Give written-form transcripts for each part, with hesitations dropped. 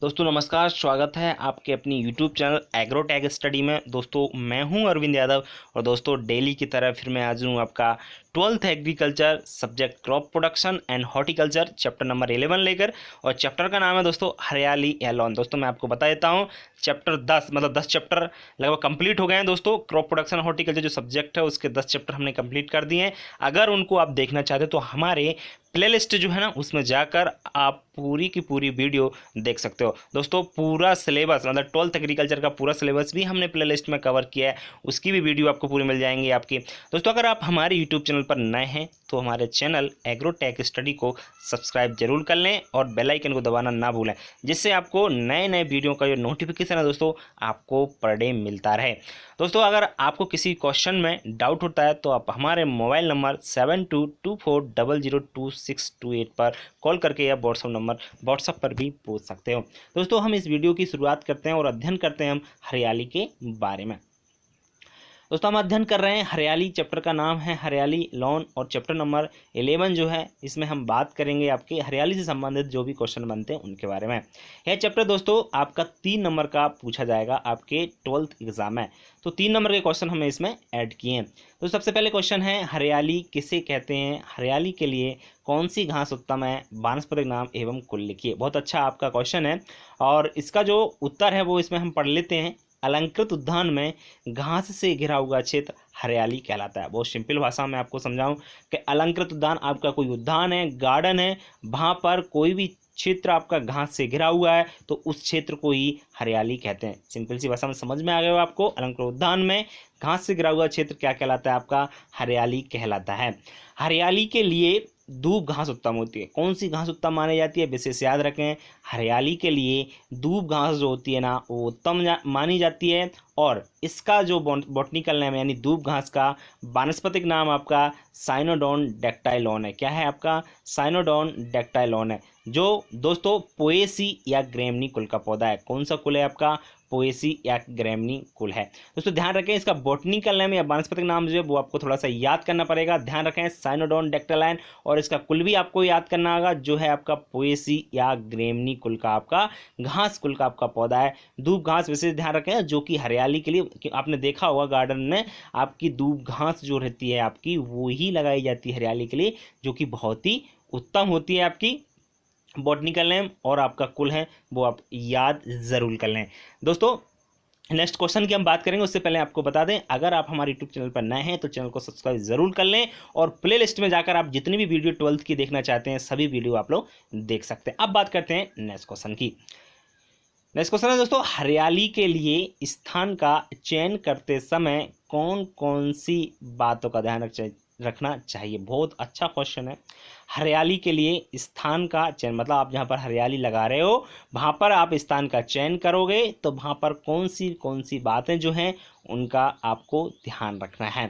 दोस्तों नमस्कार, स्वागत है आपके अपनी यूट्यूब चैनल एग्रोटेक स्टडी में। दोस्तों मैं हूं अरविंद यादव और दोस्तों डेली की तरह फिर मैं आज हूं आपका 12th agriculture subject crop production and horticulture chapter number 11 लेकर। और चैप्टर का नाम है दोस्तों हरियाली या लॉन। दोस्तों मैं आपको बता देता हूं चैप्टर 10 मतलब 10 चैप्टर लगभग कंप्लीट हो गए हैं। दोस्तों क्रॉप प्रोडक्शन हॉर्टिकल्चर जो सब्जेक्ट है उसके 10 चैप्टर हमने कंप्लीट कर दिए हैं। अगर उनको आप देखना चाहते हो तो हमारे प्लेलिस्ट जो है ना उसमें जाकर आप पूरी की पूरी वीडियो देख सकते हो। दोस्तों पूरा सिलेबस मतलब 12th एग्रीकल्चर का पूरा सिलेबस भी हमने प्लेलिस्ट में कवर किया है, उसकी भी वीडियो आपको पूरी मिल जाएंगी आपकी। दोस्तों अगर आप हमारे यूट्यूब चैनल पर नए हैं तो हमारे चैनल एग्रोटेक स्टडी को सब्सक्राइब जरूर कर लें और बेल आइकन को दबाना ना भूलें, जिससे आपको नए नए वीडियो का जो नोटिफिकेशन है दोस्तों आपको पर डे मिलता रहे। दोस्तों अगर आपको किसी क्वेश्चन में डाउट होता है तो आप हमारे मोबाइल नंबर 7224002628 पर कॉल करके या व्हाट्सएप पर भी पूछ सकते हो। दोस्तों हम इस वीडियो की शुरुआत करते हैं और अध्ययन करते हैं हम हरियाली के बारे में। दोस्तों हम अध्ययन कर रहे हैं हरियाली, चैप्टर का नाम है हरियाली लॉन और चैप्टर नंबर 11 जो है इसमें हम बात करेंगे आपके हरियाली से संबंधित जो भी क्वेश्चन बनते हैं उनके बारे में। यह चैप्टर दोस्तों आपका 3 नंबर का पूछा जाएगा आपके 12th एग्जाम में, तो 3 नंबर के क्वेश्चन हमने इसमें ऐड किए हैं। तो सबसे पहले क्वेश्चन है हरियाली किसे कहते हैं, हरियाली के लिए कौन सी घास उत्तम है, वानस्पतिक नाम एवं कुल लिखिए। बहुत अच्छा आपका क्वेश्चन है और इसका जो उत्तर है वो इसमें हम पढ़ लेते हैं। अलंकृत उद्यान में घास से घिरा हुआ क्षेत्र हरियाली कहलाता है। बहुत सिंपल भाषा में आपको समझाऊं कि अलंकृत उद्यान आपका कोई उद्यान है, गार्डन है, वहाँ पर कोई भी क्षेत्र आपका घास से घिरा हुआ है तो उस क्षेत्र को ही हरियाली कहते हैं। सिंपल सी भाषा में समझ में आ गया हो आपको। अलंकृत उद्यान में घास से घिरा हुआ क्षेत्र क्या कहलाता है, आपका हरियाली कहलाता है। हरियाली के लिए दूब घास उत्तम होती है। कौन सी घास उत्तम मानी जाती है, विशेष याद रखें, हरियाली के लिए दूब घास जो होती है ना वो उत्तम मानी जाती है। और इसका जो बॉटनिकल नेम यानी दूब घास का वानस्पतिक नाम आपका साइनोडोन डेक्टाइलॉन है। क्या है आपका, साइनोडोन डेक्टाइलॉन है, जो दोस्तों पोएसी या ग्रेमनी कुल का पौधा है। कौन सा कुल है आपका, पोएसी या ग्रेमनी कुल है। दोस्तों ध्यान रखें इसका बॉटनिकल नेम या वानस्पतिक नाम जो है वो आपको थोड़ा सा याद करना पड़ेगा। ध्यान रखें साइनोडोन डेक्टाइलॉन, और इसका कुल भी आपको याद करना होगा जो है आपका पोएसी या ग्रेमनी कुल का आपका घास कुल का आपका पौधा है। दूब घास विशेष ध्यान रखें जो कि हरियाली के लिए आपने देखा होगा गार्डन में आपकी दूब घास जो रहती है आपकी वो ही लगाई जाती है हरियाली के लिए, जो कि बहुत ही उत्तम होती है आपकी। बॉटनिकल नेम और आपका कुल है वो आप याद जरूर कर लें। दोस्तों नेक्स्ट क्वेश्चन की हम बात करेंगे उससे पहले आपको बता दें अगर आप हमारे यूट्यूब चैनल पर नए हैं तो चैनल को सब्सक्राइब जरूर कर लें और प्ले लिस्ट में जाकर आप जितनी भी वीडियो 12th की देखना चाहते हैं सभी वीडियो आप लोग देख सकते हैं। अब बात करते हैं नेक्स्ट क्वेश्चन की। नेक्स्ट क्वेश्चन है दोस्तों हरियाली के लिए स्थान का चयन करते समय कौन कौन सी बातों का ध्यान रखना चाहिए। बहुत अच्छा क्वेश्चन है। हरियाली के लिए स्थान का चयन मतलब आप जहाँ पर हरियाली लगा रहे हो वहाँ पर आप स्थान का चयन करोगे तो वहाँ पर कौन सी बातें जो हैं उनका आपको ध्यान रखना है।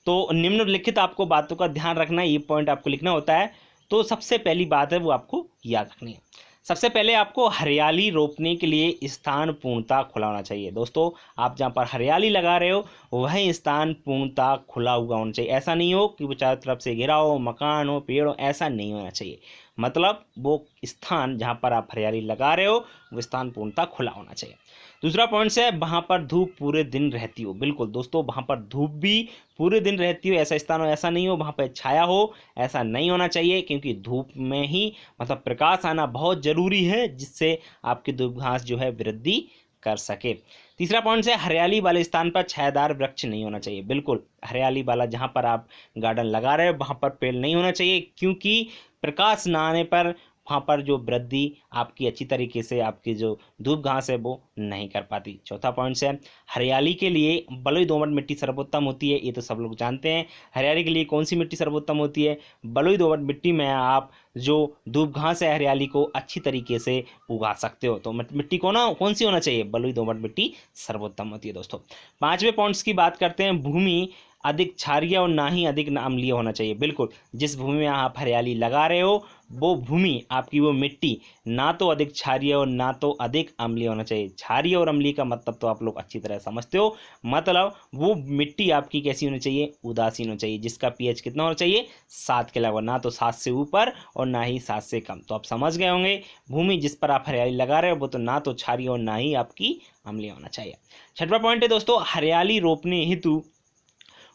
तो निम्नलिखित आपको बातों का ध्यान रखना है, ये पॉइंट आपको लिखना होता है। तो सबसे पहली बात है वो आपको याद रखनी है। सबसे पहले आपको हरियाली रोपने के लिए स्थान पूर्णतः खुला होना चाहिए। दोस्तों आप जहाँ पर हरियाली लगा रहे हो वह स्थान पूर्णतः खुला हुआ होना चाहिए। ऐसा नहीं हो कि वो चारों तरफ से घिरा हो, मकान हो, पेड़ हो, ऐसा नहीं होना चाहिए। मतलब वो स्थान जहाँ पर आप हरियाली लगा रहे हो वो स्थान पूर्णतः खुला होना चाहिए। दूसरा पॉइंट है वहाँ पर धूप पूरे दिन रहती हो। बिल्कुल दोस्तों वहाँ पर धूप भी पूरे दिन रहती हो, ऐसा स्थान हो, ऐसा नहीं हो वहाँ पर छाया हो, ऐसा नहीं होना चाहिए, क्योंकि धूप में ही मतलब प्रकाश आना बहुत जरूरी है जिससे आपकी दूब घास जो है वृद्धि कर सके। तीसरा पॉइंट है हरियाली वाले स्थान पर छायादार वृक्ष नहीं होना चाहिए। बिल्कुल हरियाली वाला जहाँ पर आप गार्डन लगा रहे हो वहाँ पर पेड़ नहीं होना चाहिए, क्योंकि प्रकाश न आने पर वहाँ पर जो वृद्धि आपकी अच्छी तरीके से आपकी जो दूब घास है वो नहीं कर पाती। चौथा पॉइंट है हरियाली के लिए बलुई दोमट मिट्टी सर्वोत्तम होती है। ये तो सब लोग जानते हैं। हरियाली के लिए कौन सी मिट्टी सर्वोत्तम होती है, बलुई दोमट मिट्टी में आप जो दूब घास है हरियाली को अच्छी तरीके से उगा सकते हो। तो मिट्टी को ना कौन सी होना चाहिए, बलुई दोमट मिट्टी सर्वोत्तम होती है। दोस्तों 5वें पॉइंट्स की बात करते हैं। भूमि अधिक क्षारीय और ना ही अधिक अम्लीय होना चाहिए। बिल्कुल, जिस भूमि में आप हरियाली लगा रहे हो वो भूमि आपकी, वो मिट्टी ना तो अधिक क्षारीय और ना तो अधिक अम्लीय होना चाहिए। क्षारीय और अम्लीय का मतलब तो आप लोग अच्छी तरह समझते हो, मतलब वो मिट्टी आपकी कैसी होनी चाहिए, उदासीन होनी चाहिए, जिसका पीएच कितना होना चाहिए, 7 के अलावा, ना तो 7 से ऊपर और ना ही 7 से कम। तो आप समझ गए होंगे, भूमि जिस पर आप हरियाली लगा रहे हो वो तो ना तो क्षारीय और ना ही आपकी अम्लीय होना चाहिए। छठवां पॉइंट है दोस्तों, हरियाली रोपने हेतु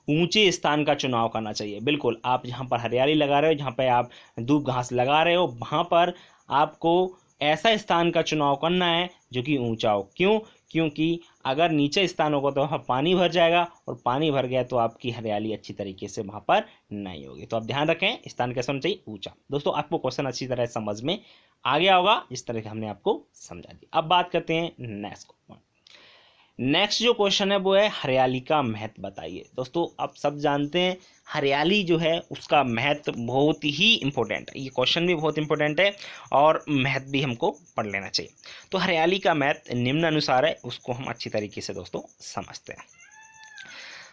ऊंचे स्थान का चुनाव करना चाहिए। बिल्कुल, आप जहाँ पर हरियाली लगा रहे हो, जहाँ पर आप दूब घास लगा रहे हो, वहाँ पर आपको ऐसा स्थान का चुनाव करना है जो कि ऊंचा हो। क्यों? क्योंकि अगर नीचे स्थान होगा तो वहाँ पानी भर जाएगा, और पानी भर गया तो आपकी हरियाली अच्छी तरीके से वहाँ पर नहीं होगी। तो आप ध्यान रखें, स्थान कैसा होना चाहिए, ऊंचा। दोस्तों, आपको क्वेश्चन अच्छी तरह समझ में आ गया होगा, जिस तरह से हमने आपको समझा दिया। अब बात करते हैं नेक्स्ट जो क्वेश्चन है वो है हरियाली का महत्व बताइए। दोस्तों, आप सब जानते हैं हरियाली जो है उसका महत्व बहुत ही इंपॉर्टेंट है। ये क्वेश्चन भी बहुत इंपॉर्टेंट है और महत्व भी हमको पढ़ लेना चाहिए। तो हरियाली का महत्व निम्न अनुसार है, उसको हम अच्छी तरीके से दोस्तों समझते हैं।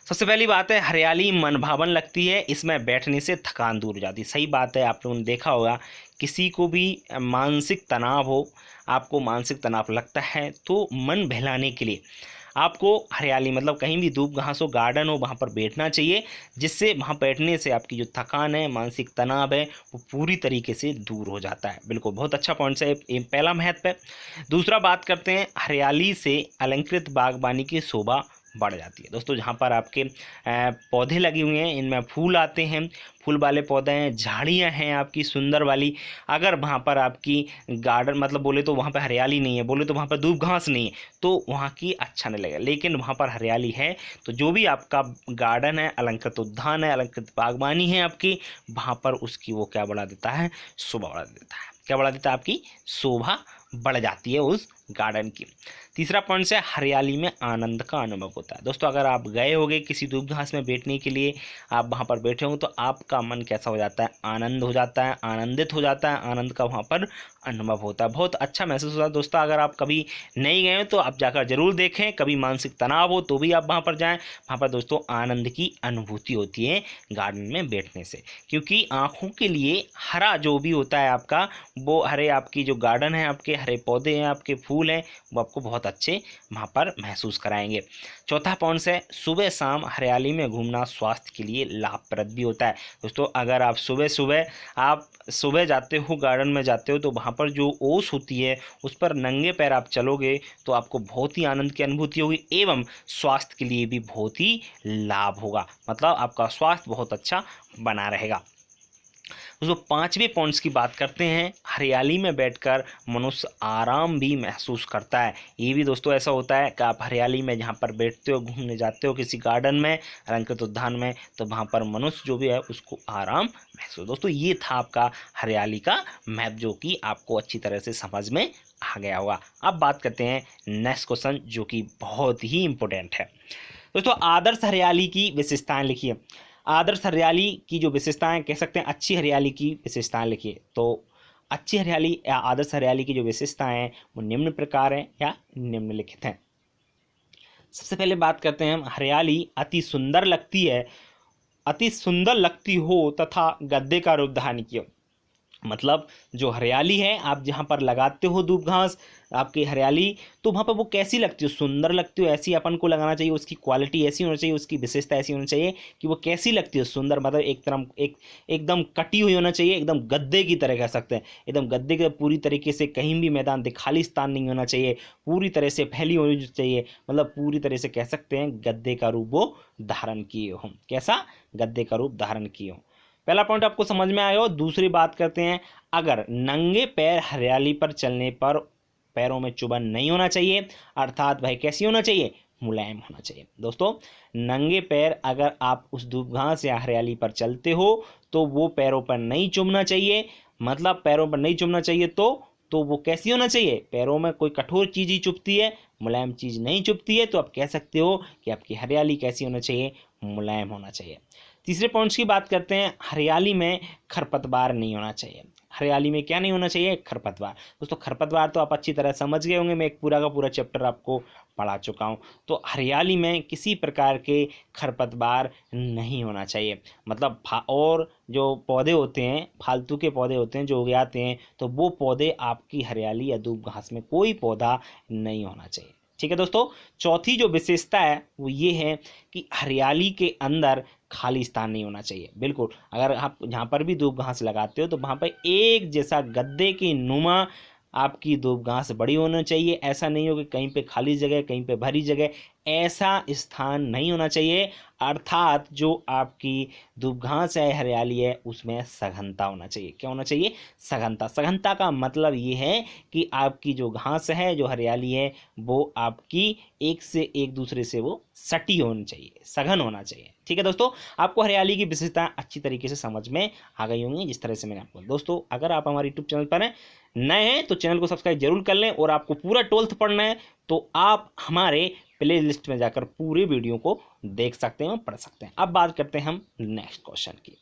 सबसे पहली बात है, हरियाली मनभावन लगती है, इसमें बैठने से थकान दूर हो जाती है। सही बात है, आप लोगों ने देखा होगा किसी को भी मानसिक तनाव हो, आपको मानसिक तनाव लगता है तो मन बहलाने के लिए आपको हरियाली, मतलब कहीं भी धूप घास हो, गार्डन हो, वहाँ पर बैठना चाहिए, जिससे वहाँ बैठने से आपकी जो थकान है, मानसिक तनाव है, वो पूरी तरीके से दूर हो जाता है। बिल्कुल, बहुत अच्छा पॉइंट है, ये पहला महत्व है। दूसरा बात करते हैं, हरियाली से अलंकृत बागवानी की शोभा बढ़ जाती है। दोस्तों, जहाँ पर आपके पौधे लगे हुए हैं, इनमें फूल आते हैं, फूल वाले पौधे हैं, झाड़ियाँ हैं आपकी सुंदर वाली, अगर वहाँ पर आपकी गार्डन, मतलब बोले तो वहाँ पर हरियाली नहीं है, बोले तो वहाँ पर धूप घास नहीं है, तो वहाँ की अच्छा नहीं लगेगा। लेकिन वहाँ पर हरियाली है तो जो भी आपका गार्डन है, अलंकृत उद्यान है, अलंकृत बागवानी है आपकी, वहाँ पर उसकी वो क्या बढ़ा देता है, शोभा बढ़ा देता है। क्या बढ़ा देता है, आपकी शोभा बढ़ जाती है उस गार्डन की। तीसरा पॉइंट है, हरियाली में आनंद का अनुभव होता है। दोस्तों, अगर आप गए होगे किसी धूप घास में बैठने के लिए, आप वहाँ पर बैठे होंगे तो आपका मन कैसा हो जाता है, आनंद हो जाता है, आनंदित हो जाता है, आनंद का वहाँ पर अनुभव होता है, बहुत अच्छा महसूस होता है। दोस्तों, अगर आप कभी नहीं गए हो तो आप जाकर जरूर देखें, कभी मानसिक तनाव हो तो भी आप वहाँ पर जाएँ। वहाँ पर दोस्तों आनंद की अनुभूति होती है गार्डन में बैठने से, क्योंकि आँखों के लिए हरा जो भी होता है आपका, वो हरे, आपकी जो गार्डन है, आपके हरे पौधे हैं, आपके फूल हैं, वो आपको बहुत अच्छे वहाँ पर महसूस कराएंगे। चौथा पॉइंट है, सुबह शाम हरियाली में घूमना स्वास्थ्य के लिए लाभप्रद भी होता है। दोस्तों, अगर आप सुबह जाते हो, गार्डन में जाते हो, तो वहाँ पर जो ओस होती है उस पर नंगे पैर आप चलोगे तो आपको बहुत ही आनंद की अनुभूति होगी, एवं स्वास्थ्य के लिए भी बहुत ही लाभ होगा, मतलब आपका स्वास्थ्य बहुत अच्छा बना रहेगा। दोस्तों, पांचवें पॉइंट्स की बात करते हैं, हरियाली में बैठकर मनुष्य आराम भी महसूस करता है। ये भी दोस्तों ऐसा होता है कि आप हरियाली में जहाँ पर बैठते हो, घूमने जाते हो किसी गार्डन में, अलंकृत उद्यान में, तो वहाँ पर मनुष्य जो भी है उसको आराम महसूस। दोस्तों, ये था आपका हरियाली का महत्व, जो कि आपको अच्छी तरह से समझ में आ गया होगा। अब बात करते हैं नेक्स्ट क्वेश्चन, जो कि बहुत ही इंपॉर्टेंट है। दोस्तों, आदर्श हरियाली की विशेषताएं लिखिए। आदर्श हरियाली की जो विशेषताएं, कह सकते हैं अच्छी हरियाली की विशेषताएं लिखिए। तो अच्छी हरियाली या आदर्श हरियाली की जो विशेषताएं हैं वो निम्न प्रकार हैं या निम्नलिखित हैं। सबसे पहले बात करते हैं हम, हरियाली अति सुंदर लगती हो तथा गद्दे का रूप धारण किया। मतलब जो हरियाली है, आप जहाँ पर लगाते हो धूप घास, आपकी हरियाली, तो वहाँ पर वो कैसी लगती हो, सुंदर लगती हो, ऐसी अपन को लगाना चाहिए, उसकी क्वालिटी ऐसी होनी चाहिए, उसकी विशेषता ऐसी होनी चाहिए कि वो कैसी लगती है, सुंदर, मतलब एकदम कटी हुई होना चाहिए, एकदम गद्दे की तरह कह सकते हैं, एकदम गद्दे के पूरी तरीके से कहीं भी मैदान खाली स्थान नहीं होना चाहिए, पूरी तरह से फैली होनी चाहिए, मतलब पूरी तरह से कह सकते हैं गद्दे का रूप वो धारण किए हो। कैसा, गद्दे का रूप धारण किए हो। पहला पॉइंट आपको समझ में आया हो। दूसरी बात करते हैं, अगर नंगे पैर हरियाली पर चलने पर पैरों में चुभन नहीं होना चाहिए, अर्थात भाई कैसी होना चाहिए, मुलायम होना चाहिए। दोस्तों, नंगे पैर अगर आप उस धूप घास या हरियाली पर चलते हो तो वो पैरों पर नहीं चुभना चाहिए, मतलब पैरों पर नहीं चुभना चाहिए तो वो कैसी होना चाहिए, पैरों में कोई कठोर चीज़ ही चुभती है, मुलायम चीज़ नहीं चुभती है, तो आप कह सकते हो कि आपकी हरियाली कैसी होना चाहिए, मुलायम होना चाहिए। तीसरे पॉइंट्स की बात करते हैं, हरियाली में खरपतवार नहीं होना चाहिए। हरियाली में क्या नहीं होना चाहिए, खरपतवार। दोस्तों खरपतवार तो आप अच्छी तरह समझ गए होंगे, मैं एक पूरा का पूरा चैप्टर आपको पढ़ा चुका हूँ। तो हरियाली में किसी प्रकार के खरपतवार नहीं होना चाहिए, मतलब और जो पौधे होते हैं, फालतू के पौधे होते हैं जो उग जाते हैं, तो वो पौधे आपकी हरियाली या दूब घास में कोई पौधा नहीं होना चाहिए। ठीक है दोस्तों। चौथी जो विशेषता है वो ये है कि हरियाली के अंदर खाली स्थान नहीं होना चाहिए। बिल्कुल, अगर आप जहाँ पर भी दूब घास लगाते हो तो वहाँ पर एक जैसा गद्दे की नुमा आपकी दूब घास बड़ी होना चाहिए। ऐसा नहीं हो कि कहीं पे खाली जगह, कहीं पे भरी जगह, ऐसा स्थान नहीं होना चाहिए। अर्थात जो आपकी दूब घास है, हरियाली है, उसमें सघनता होना चाहिए। क्या होना चाहिए, सघनता। सघनता का मतलब ये है कि आपकी जो घास है, जो हरियाली है, वो आपकी एक से एक दूसरे से वो सटी होनी चाहिए, सघन होना चाहिए। ठीक है दोस्तों, आपको हरियाली की विशेषता अच्छी तरीके से समझ में आ गई होंगी, जिस तरह से मैंने आपको। दोस्तों अगर आप हमारे यूट्यूब चैनल पर हैं, नए हैं, तो चैनल को सब्सक्राइब जरूर कर लें, और आपको पूरा 12th पढ़ना है तो आप हमारे प्ले लिस्ट में जाकर पूरे वीडियो को देख सकते हैं, पढ़ सकते हैं। अब बात करते हैं हम नेक्स्ट क्वेश्चन की।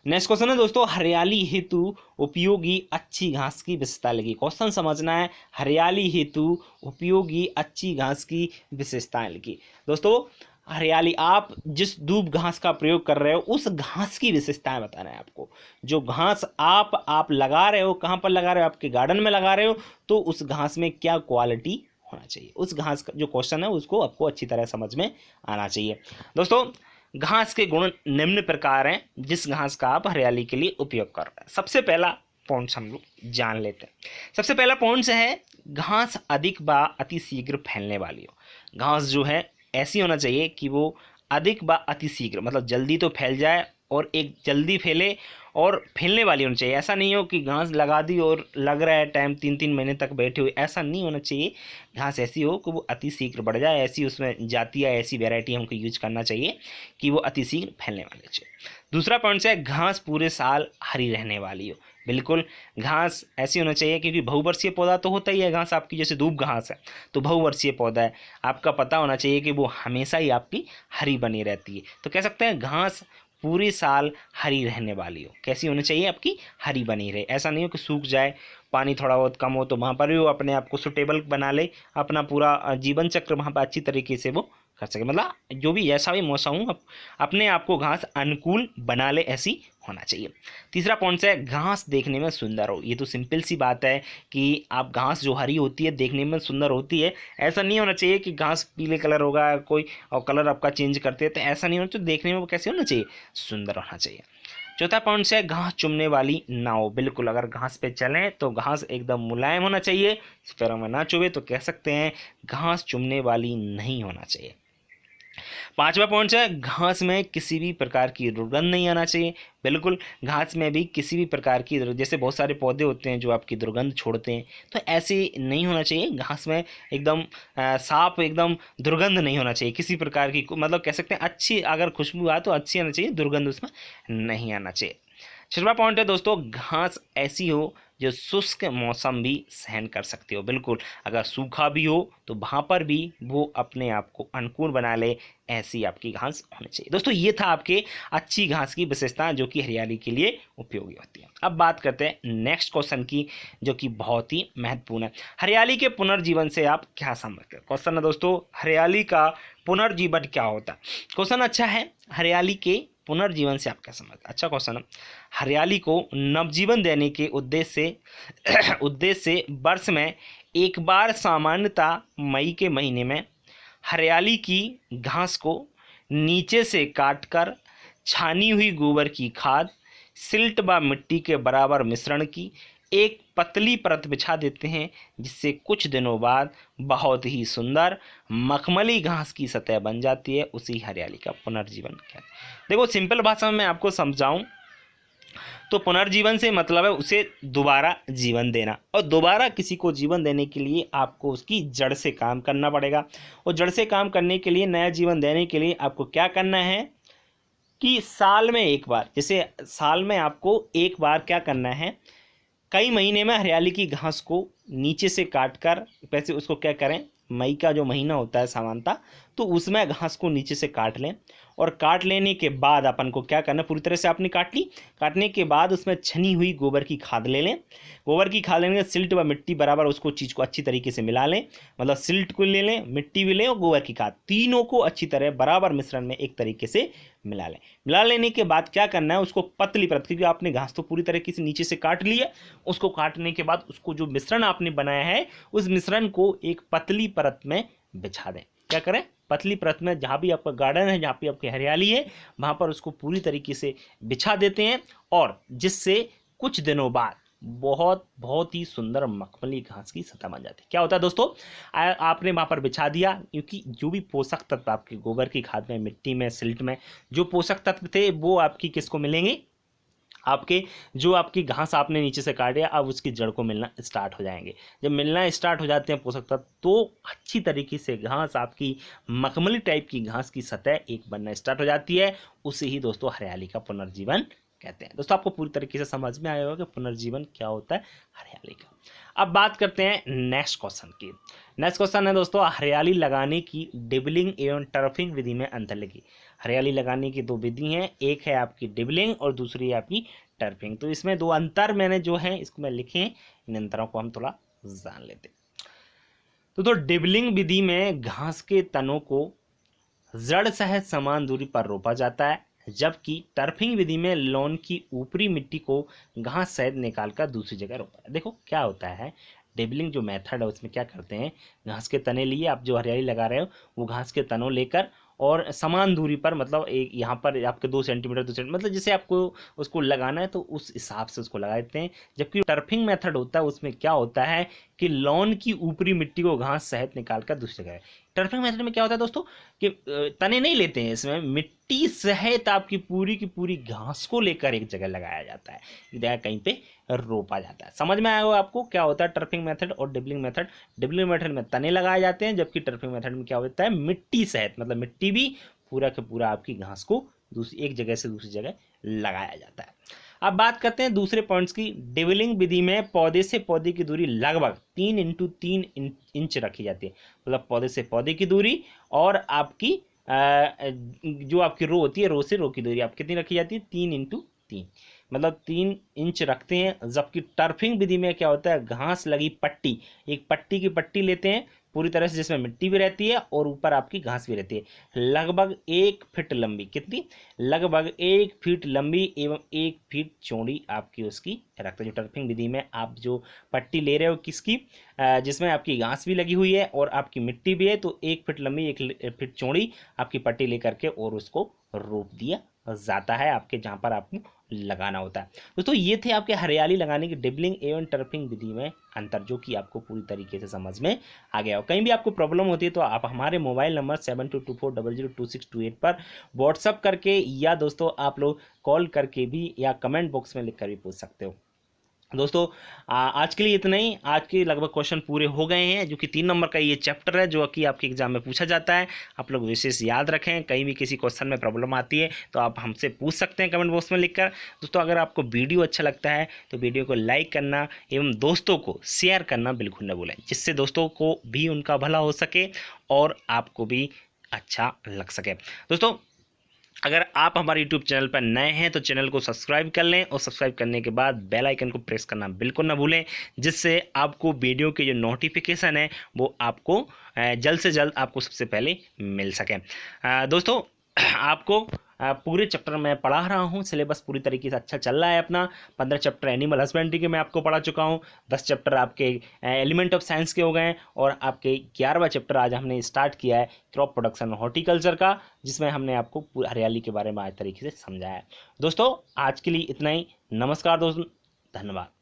नेक्स्ट क्वेश्चन है दोस्तों, हरियाली हेतु उपयोगी अच्छी घास की विशेषता लिखिए। क्वेश्चन समझना है, हरियाली हेतु उपयोगी अच्छी घास की विशेषताएं लिखिए। दोस्तों हरियाली, आप जिस दूब घास का प्रयोग कर रहे हो उस घास की विशेषताएं बताना है आपको। जो घास आप लगा रहे हो, कहाँ पर लगा रहे हो, आपके गार्डन में लगा रहे हो, तो उस घास में क्या क्वालिटी होना चाहिए, उस घास का जो क्वेश्चन है उसको आपको अच्छी तरह समझ में आना चाहिए। दोस्तों घास के गुण निम्न प्रकार हैं जिस घास का आप हरियाली के लिए उपयोग कर रहे हैं। सबसे पहला पॉइंट्स हम लोग जान लेते हैं। सबसे पहला पॉइंट्स है, घास अधिक व अति शीघ्र फैलने वाली हो। घास जो है ऐसी होना चाहिए कि वो अधिक व अति शीघ्र, मतलब जल्दी तो फैल जाए और एक जल्दी फैले और फैलने वाली होनी चाहिए। ऐसा नहीं हो कि घास लगा दी और लग रहा है टाइम 3-3 महीने तक बैठे हुए, ऐसा नहीं होना चाहिए। घास ऐसी हो कि वो अति शीघ्र बढ़ जाए, ऐसी उसमें जाति या ऐसी वैरायटी हमको यूज करना चाहिए कि वो अति शीघ्र फैलने वाली चाहिए। दूसरा पॉइंट है, घास पूरे साल हरी रहने वाली हो। बिल्कुल, घास ऐसी होना चाहिए क्योंकि बहुवर्षीय पौधा तो होता ही है घास आपकी, जैसे दूब घास है तो बहुवर्षीय पौधा है, आपका पता होना चाहिए कि वो हमेशा ही आपकी हरी बनी रहती है। तो कह सकते हैं घास पूरी साल हरी रहने वाली हो। कैसी होनी चाहिए, आपकी हरी बनी रहे। ऐसा नहीं हो कि सूख जाए, पानी थोड़ा बहुत कम हो तो वहाँ पर भी वो अपने आप को सुटेबल बना ले, अपना पूरा जीवन चक्र वहाँ पर अच्छी तरीके से वो कर सके। मतलब जो भी जैसा भी मौसम हो अपने आप को घास अनुकूल बना ले, ऐसी होना चाहिए। तीसरा पॉइंट है, घास देखने में सुंदर हो। ये तो सिंपल सी बात है कि आप घास जो हरी होती है देखने में सुंदर होती है। ऐसा नहीं होना चाहिए कि घास पीले कलर होगा कोई और कलर आपका चेंज करते हैं, तो ऐसा नहीं होना चाहिए। देखने में वो कैसे होना चाहिए, सुंदर होना चाहिए। चौथा पॉइंट है, घास चुभने वाली ना हो। बिल्कुल, अगर घास पे चलें तो घास एकदम मुलायम होना चाहिए, पैरों में ना चुभे, तो कह सकते हैं घास चुभने वाली नहीं होना चाहिए। पांचवा पॉइंट है, घास में किसी भी प्रकार की दुर्गंध नहीं आना चाहिए। बिल्कुल, घास में भी किसी भी प्रकार की, जैसे बहुत सारे पौधे होते हैं जो आपकी दुर्गंध छोड़ते हैं, तो ऐसे नहीं होना चाहिए। घास में एकदम साफ, एकदम दुर्गंध नहीं होना चाहिए किसी प्रकार की, मतलब कह सकते हैं अच्छी अगर खुशबू आए तो अच्छी आना चाहिए, दुर्गंध उसमें नहीं आना चाहिए। छठवां पॉइंट है दोस्तों, घास ऐसी हो जो शुष्क मौसम भी सहन कर सकती हो। बिल्कुल, अगर सूखा भी हो तो वहाँ पर भी वो अपने आप को अनुकूल बना ले, ऐसी आपकी घास होनी चाहिए। दोस्तों ये था आपके अच्छी घास की विशेषता जो कि हरियाली के लिए उपयोगी होती है। अब बात करते हैं नेक्स्ट क्वेश्चन की, जो कि बहुत ही महत्वपूर्ण है। हरियाली के पुनर्जीवन से आप क्या समझते हैं? क्वेश्चन है दोस्तों, हरियाली का पुनर्जीवन क्या होता है? क्वेश्चन अच्छा है, हरियाली के पुनर्जीवन से आप क्या समझते हैं? अच्छा क्वेश्चन है। हरियाली को नवजीवन देने के उद्देश्य से वर्ष में एक बार, सामान्यतः मई के महीने में, हरियाली की घास को नीचे से काटकर छानी हुई गोबर की खाद, सिल्ट व मिट्टी के बराबर मिश्रण की एक पतली परत बिछा देते हैं, जिससे कुछ दिनों बाद बहुत ही सुंदर मखमली घास की सतह बन जाती है। उसी हरियाली का पुनर्जीवन कहते हैं। देखो सिंपल भाषा में मैं आपको समझाऊं तो पुनर्जीवन से मतलब है उसे दोबारा जीवन देना, और दोबारा किसी को जीवन देने के लिए आपको उसकी जड़ से काम करना पड़ेगा। और जड़ से काम करने के लिए, नया जीवन देने के लिए आपको क्या करना है कि साल में एक बार, जैसे साल में आपको एक बार क्या करना है, कई महीने में हरियाली की घास को नीचे से काट कर, वैसे उसको क्या करें, मई का जो महीना होता है सामान्यतः, तो उसमें घास को नीचे से काट लें और काट लेने के बाद अपन को क्या करना, पूरी तरह से आपने काट ली, काटने के बाद उसमें छनी हुई गोबर की खाद ले लें। गोबर की खाद लेने के सिल्ट व मिट्टी बराबर उसको चीज़ को अच्छी तरीके से मिला लें, मतलब सिल्ट को ले लें, मिट्टी भी लें और गोबर की खाद, तीनों को अच्छी तरह बराबर मिश्रण में एक तरीके से मिला लें। मिला लेने के बाद क्या करना है, उसको पतली परत, क्योंकि आपने घास तो पूरी तरीके से नीचे से काट लिया, उसको काटने के बाद उसको जो मिश्रण आपने बनाया है उस मिश्रण को एक पतली परत में बिछा दें। क्या करें, पतली परत में, जहाँ भी आपका गार्डन है, जहाँ भी आपकी हरियाली है, वहाँ पर उसको पूरी तरीके से बिछा देते हैं, और जिससे कुछ दिनों बाद बहुत ही सुंदर मखमली घास की सतह बन जाती है। क्या होता है दोस्तों, आपने वहाँ पर बिछा दिया, क्योंकि जो भी पोषक तत्व आपके गोबर की खाद में, मिट्टी में, सिल्ट में जो पोषक तत्व थे वो आपकी किसको मिलेंगे, आपके जो आपकी घास आपने नीचे से काटे अब उसकी जड़ को मिलना स्टार्ट हो जाएंगे। जब मिलना स्टार्ट हो जाते हैं पोषक तत्व, तो अच्छी तरीके से घास आपकी मखमली टाइप की घास की सतह एक बनना स्टार्ट हो जाती है। उसे ही दोस्तों हरियाली का पुनर्जीवन कहते हैं। दोस्तों आपको पूरी तरीके से समझ में आया होगा कि पुनर्जीवन क्या होता है हरियाली का। अब बात करते हैं नेक्स्ट क्वेश्चन की। नेक्स्ट क्वेश्चन है दोस्तों, हरियाली लगाने की डिबलिंग एवं टर्फिंग विधि में अंतर लिखिए। हरियाली लगाने की दो विधि हैं, एक है आपकी डिबलिंग और दूसरी है आपकी टर्फिंग। तो इसमें दो अंतर मैंने जो है इसको मैं लिखे, इन अंतरों को हम थोड़ा जान लेते हैं। तो डिबलिंग विधि में घास के तनों को जड़ सहित समान दूरी पर रोपा जाता है, जबकि टर्फिंग विधि में लॉन की ऊपरी मिट्टी को घास सहित निकालकर दूसरी जगह रोपा है। देखो क्या होता है, डिबलिंग जो मेथड है उसमें क्या करते हैं, घास के तने लिए, आप जो हरियाली लगा रहे हो वो घास के तनों लेकर और समान दूरी पर, मतलब एक यहाँ पर आपके 2 सेंटीमीटर 2 सेंटीमीटर, मतलब जैसे आपको उसको लगाना है तो उस हिसाब से उसको लगा देते हैं। जबकि टर्फिंग मेथड होता है उसमें क्या होता है कि लॉन की ऊपरी मिट्टी को घास सहित निकालकर दूसरी जगह। टर्फिंग मेथड में क्या होता है दोस्तों कि तने नहीं लेते हैं, इसमें मिट्टी सहित आपकी पूरी की पूरी घास को लेकर एक जगह लगाया जाता है, एक जगह कहीं पे रोपा जाता है। समझ में आया होगा आपको क्या होता है टर्फिंग मेथड और डिबलिंग मेथड। डिबलिंग मेथड में तने लगाए जाते हैं, जबकि टर्फिंग मेथड में क्या होता है, मिट्टी सहित, मतलब मिट्टी भी पूरा के पूरा आपकी घास को दूसरी एक जगह से दूसरी जगह लगाया जाता है। अब बात करते हैं दूसरे पॉइंट्स की। डिबलिंग विधि में पौधे से पौधे की दूरी लगभग 3 × 3 इंच रखी जाती है, मतलब पौधे से पौधे की दूरी और आपकी जो आपकी रो होती है, रो से रो की दूरी आप कितनी रखी जाती है, 3 × 3, मतलब 3 इंच रखते हैं। जबकि टर्फिंग विधि में क्या होता है, घास लगी पट्टी, एक पट्टी की पट्टी लेते हैं पूरी तरह से, जिसमें मिट्टी भी रहती है और ऊपर आपकी घास भी रहती है, लगभग 1 फीट लंबी, कितनी, लगभग 1 फीट लंबी एवं 1 फीट चौड़ी आपकी उसकी रखते हैं। जो टर्फिंग विधि में आप जो पट्टी ले रहे हो किसकी, जिसमें आपकी घास भी लगी हुई है और आपकी मिट्टी भी है, तो 1 फीट लंबी 1 फीट चौड़ी आपकी पट्टी लेकर के और उसको रोप दिया जाता है आपके जहाँ पर आपको लगाना होता है। दोस्तों ये थे आपके हरियाली लगाने की डिबलिंग एवं टर्फिंग विधि में अंतर, जो कि आपको पूरी तरीके से समझ में आ गया हो। कहीं भी आपको प्रॉब्लम होती है तो आप हमारे मोबाइल नंबर 7224002628 पर व्हाट्सअप करके या दोस्तों आप लोग कॉल करके भी या कमेंट बॉक्स में लिख कर भी पूछ सकते हो। दोस्तों आज के लिए इतना ही। आज के लगभग क्वेश्चन पूरे हो गए हैं, जो कि 3 नंबर का ये चैप्टर है जो कि आपके एग्जाम में पूछा जाता है। आप लोग विशेष याद रखें, कहीं भी किसी क्वेश्चन में प्रॉब्लम आती है तो आप हमसे पूछ सकते हैं कमेंट बॉक्स में लिखकर। दोस्तों अगर आपको वीडियो अच्छा लगता है तो वीडियो को लाइक करना एवं दोस्तों को शेयर करना बिल्कुल न भूलें, जिससे दोस्तों को भी उनका भला हो सके और आपको भी अच्छा लग सके। दोस्तों अगर आप हमारे YouTube चैनल पर नए हैं तो चैनल को सब्सक्राइब कर लें और सब्सक्राइब करने के बाद बेल आइकन को प्रेस करना बिल्कुल ना भूलें, जिससे आपको वीडियो के जो नोटिफिकेशन है वो आपको जल्द से जल्द आपको सबसे पहले मिल सके। दोस्तों आपको पूरे चैप्टर मैं पढ़ा रहा हूँ, सिलेबस पूरी तरीके से अच्छा चल रहा है अपना। 15 चैप्टर एनिमल हस्बेंड्री के मैं आपको पढ़ा चुका हूँ, 10 चैप्टर आपके एलिमेंट ऑफ साइंस के हो गए हैं और आपके 11वां चैप्टर आज हमने स्टार्ट किया है क्रॉप प्रोडक्शन और हॉर्टिकल्चर का, जिसमें हमने आपको हरियाली के बारे में आज तरीके से समझाया है। दोस्तों आज के लिए इतना ही। नमस्कार दोस्तों, धन्यवाद।